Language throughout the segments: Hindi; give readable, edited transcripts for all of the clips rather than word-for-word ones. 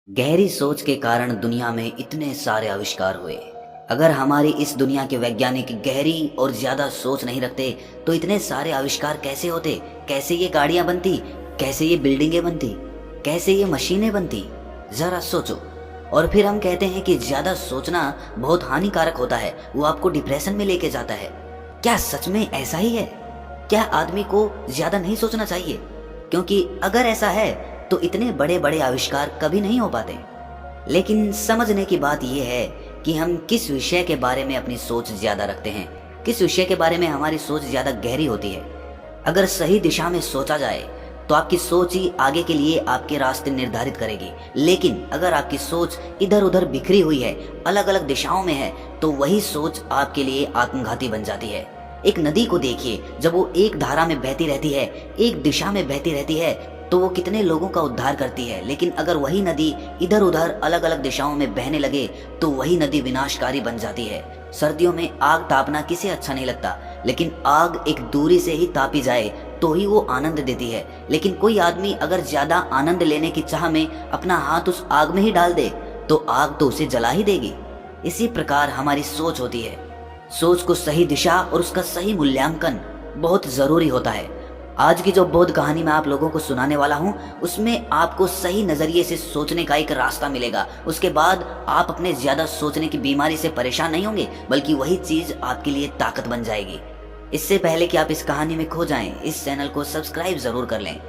गहरी सोच के कारण दुनिया में इतने सारे आविष्कार हुए। अगर हमारी इस दुनिया के वैज्ञानिक गहरी और ज्यादा सोच नहीं रखते तो इतने सारे आविष्कार कैसे होते? कैसे ये गाड़ियां बनती? कैसे ये बिल्डिंगें बनती? कैसे ये मशीनें बनती? जरा सोचो। और फिर हम कहते हैं कि ज्यादा सोचना बहुत हानिकारक होता है, वो आपको डिप्रेशन में लेके जाता है। क्या सच में ऐसा ही है? क्या आदमी को ज्यादा नहीं सोचना चाहिए? क्योंकि अगर ऐसा है तो इतने बड़े बड़े आविष्कार कभी नहीं हो पाते। लेकिन समझने की बात यह है कि हम किस विषय के बारे में अपनी सोच ज्यादा रखते हैं, किस विषय के बारे में हमारी सोच ज्यादा गहरी होती है। अगर सही दिशा में सोचा जाए तो आपकी सोच ही आगे के लिए आपके रास्ते निर्धारित करेगी। लेकिन अगर आपकी सोच इधर उधर बिखरी हुई है, अलग अलग दिशाओं में है, तो वही सोच आपके लिए आत्मघाती बन जाती है। एक नदी को देखिए, जब वो एक धारा में बहती रहती है, एक दिशा में बहती रहती है, तो वो कितने लोगों का उद्धार करती है। लेकिन अगर वही नदी इधर उधर अलग अलग दिशाओं में बहने लगे तो वही नदी विनाशकारी बन जाती है। सर्दियों में आग तापना किसे अच्छा नहीं लगता, लेकिन आग एक दूरी से ही तापी जाए तो ही वो आनंद देती है। लेकिन कोई आदमी अगर ज्यादा आनंद लेने की चाह में अपना हाथ उस आग में ही डाल दे तो आग तो उसे जला ही देगी। इसी प्रकार हमारी सोच होती है। सोच को सही दिशा और उसका सही मूल्यांकन बहुत जरूरी होता है। आज की जो बोध कहानी मैं आप लोगों को सुनाने वाला हूँ, उसमें आपको सही नजरिए से सोचने का एक रास्ता मिलेगा। उसके बाद आप अपने ज्यादा सोचने की बीमारी से परेशान नहीं होंगे, बल्कि वही चीज आपके लिए ताकत बन जाएगी। इससे पहले कि आप इस कहानी में खो जाएं, इस चैनल को सब्सक्राइब जरूर कर लें।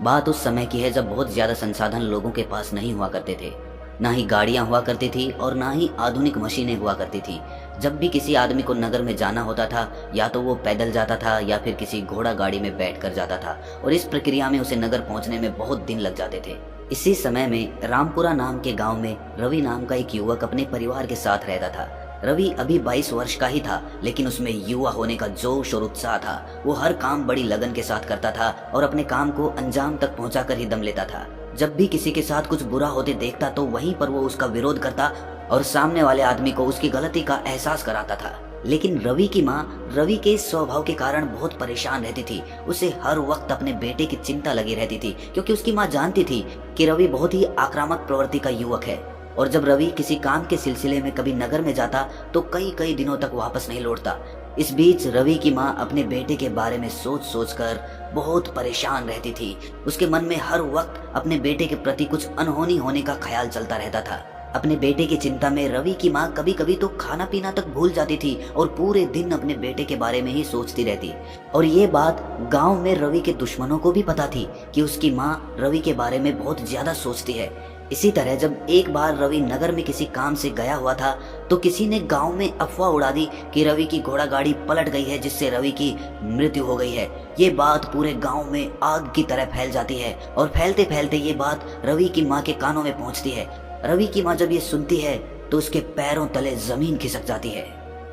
बात उस समय की है जब बहुत ज्यादा संसाधन लोगों के पास नहीं हुआ करते थे। ना ही गाड़ियां हुआ करती थी और ना ही आधुनिक मशीनें हुआ करती थी। जब भी किसी आदमी को नगर में जाना होता था, या तो वो पैदल जाता था या फिर किसी घोड़ा गाड़ी में बैठ कर जाता था, और इस प्रक्रिया में उसे नगर पहुंचने में बहुत दिन लग जाते थे। इसी समय में रामपुरा नाम के गांव में रवि नाम का एक युवक अपने परिवार के साथ रहता था। रवि अभी 22 वर्ष का ही था, लेकिन उसमें युवा होने का जोश और उत्साह था। वो हर काम बड़ी लगन के साथ करता था और अपने काम को अंजाम तक पहुंचाकर ही दम लेता था। जब भी किसी के साथ कुछ बुरा होते देखता तो वहीं पर वो उसका विरोध करता और सामने वाले आदमी को उसकी गलती का एहसास कराता था। लेकिन रवि की माँ रवि के इस स्वभाव के कारण बहुत परेशान रहती थी। उसे हर वक्त अपने बेटे की चिंता लगी रहती थी, क्योंकि उसकी माँ जानती थी कि रवि बहुत ही आक्रामक प्रवृत्ति का युवक है। और जब रवि किसी काम के सिलसिले में कभी नगर में जाता तो कई कई दिनों तक वापस नहीं लौटता। इस बीच रवि की माँ अपने बेटे के बारे में सोच सोच कर बहुत परेशान रहती थी। उसके मन में हर वक्त अपने बेटे के प्रति कुछ अनहोनी होने का ख्याल चलता रहता था। अपने बेटे की चिंता में रवि की माँ कभी कभी तो खाना पीना तक भूल जाती थी और पूरे दिन अपने बेटे के बारे में ही सोचती रहती। और ये बात गांव में रवि के दुश्मनों को भी पता थी कि उसकी माँ रवि के बारे में बहुत ज्यादा सोचती है। इसी तरह जब एक बार रवि नगर में किसी काम से गया हुआ था तो किसी ने गांव में अफवाह उड़ा दी कि रवि की घोड़ा गाड़ी पलट गई है, जिससे रवि की मृत्यु हो गई है। ये बात पूरे गांव में आग की तरह फैल जाती है और फैलते फैलते ये बात रवि की माँ के कानों में पहुंचती है। रवि की माँ जब ये सुनती है तो उसके पैरों तले जमीन खिसक जाती है।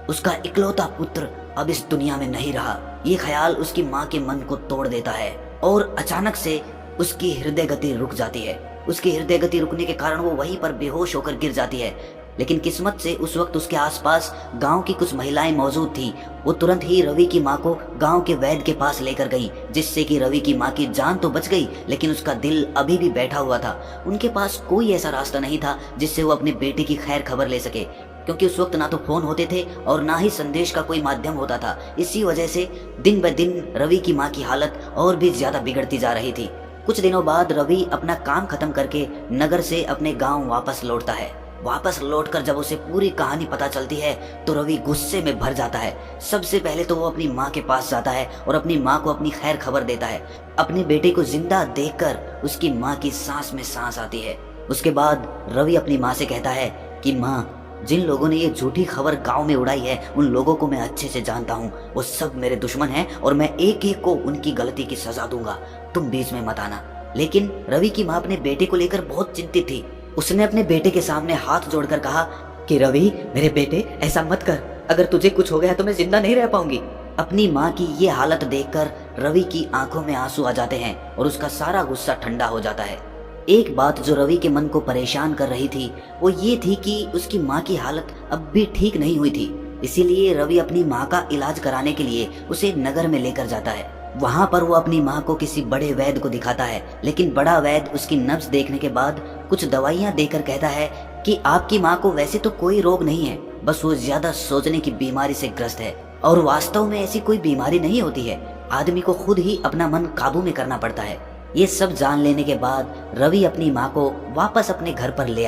उसका इकलौता पुत्र अब इस दुनिया में नहीं रहा, ये ख्याल उसकी माँ के मन को तोड़ देता है और अचानक से उसकी हृदय गति रुक जाती है। उसकी हृदय गति रुकने के कारण वो वहीं पर बेहोश होकर गिर जाती है। लेकिन किस्मत से उस वक्त उसके आसपास गांव की कुछ महिलाएं मौजूद थी। वो तुरंत ही रवि की माँ को गांव के वैद्य के पास लेकर गई, जिससे कि रवि की माँ की जान तो बच गई, लेकिन उसका दिल अभी भी बैठा हुआ था। उनके पास कोई ऐसा रास्ता नहीं था जिससे वो अपने बेटे की खैर खबर ले सके, क्योंकि उस वक्त ना तो फोन होते थे और ना ही संदेश का कोई माध्यम होता था। इसी वजह से दिन ब दिन रवि की माँ की हालत और भी ज्यादा बिगड़ती जा रही थी। कुछ दिनों बाद रवि अपना काम खत्म करके नगर से अपने गांव वापस लौटता है। वापस लौटकर जब उसे पूरी कहानी पता चलती है तो रवि गुस्से में भर जाता है। सबसे पहले तो वो अपनी माँ के पास जाता है और अपनी माँ को अपनी खैर खबर देता है। अपने बेटे को जिंदा देखकर उसकी माँ की सांस में सांस आती है। उसके बाद रवि अपनी माँ से कहता है कि माँ, जिन लोगों ने ये झूठी खबर गांव में उड़ाई है उन लोगों को मैं अच्छे से जानता हूँ। वो सब मेरे दुश्मन हैं और मैं एक एक को उनकी गलती की सजा दूंगा, तुम बीच में मत आना। लेकिन रवि की माँ अपने बेटे को लेकर बहुत चिंतित थी। उसने अपने बेटे के सामने हाथ जोड़कर कहा कि रवि, मेरे बेटे, ऐसा मत कर। अगर तुझे कुछ हो गया तो मैं जिंदा नहीं रह पाऊंगी। अपनी माँ की ये हालत देखकर रवि की आंखों में आंसू आ जाते हैं और उसका सारा गुस्सा ठंडा हो जाता है। एक बात जो रवि के मन को परेशान कर रही थी वो ये थी कि उसकी माँ की हालत अब भी ठीक नहीं हुई थी। इसीलिए रवि अपनी माँ का इलाज कराने के लिए उसे नगर में लेकर जाता है। वहाँ पर वो अपनी माँ को किसी बड़े वैद्य को दिखाता है, लेकिन बड़ा वैद्य उसकी नब्ज देखने के बाद कुछ दवाइयाँ देकर कहता है कि आपकी माँ को वैसे तो कोई रोग नहीं है, बस वो ज्यादा सोचने की बीमारी से ग्रस्त है। और वास्तव में ऐसी कोई बीमारी नहीं होती है, आदमी को खुद ही अपना मन काबू में करना पड़ता है। ये सब जान लेने के बाद रवि अपनी माँ को वापस अपने घर पर ले आता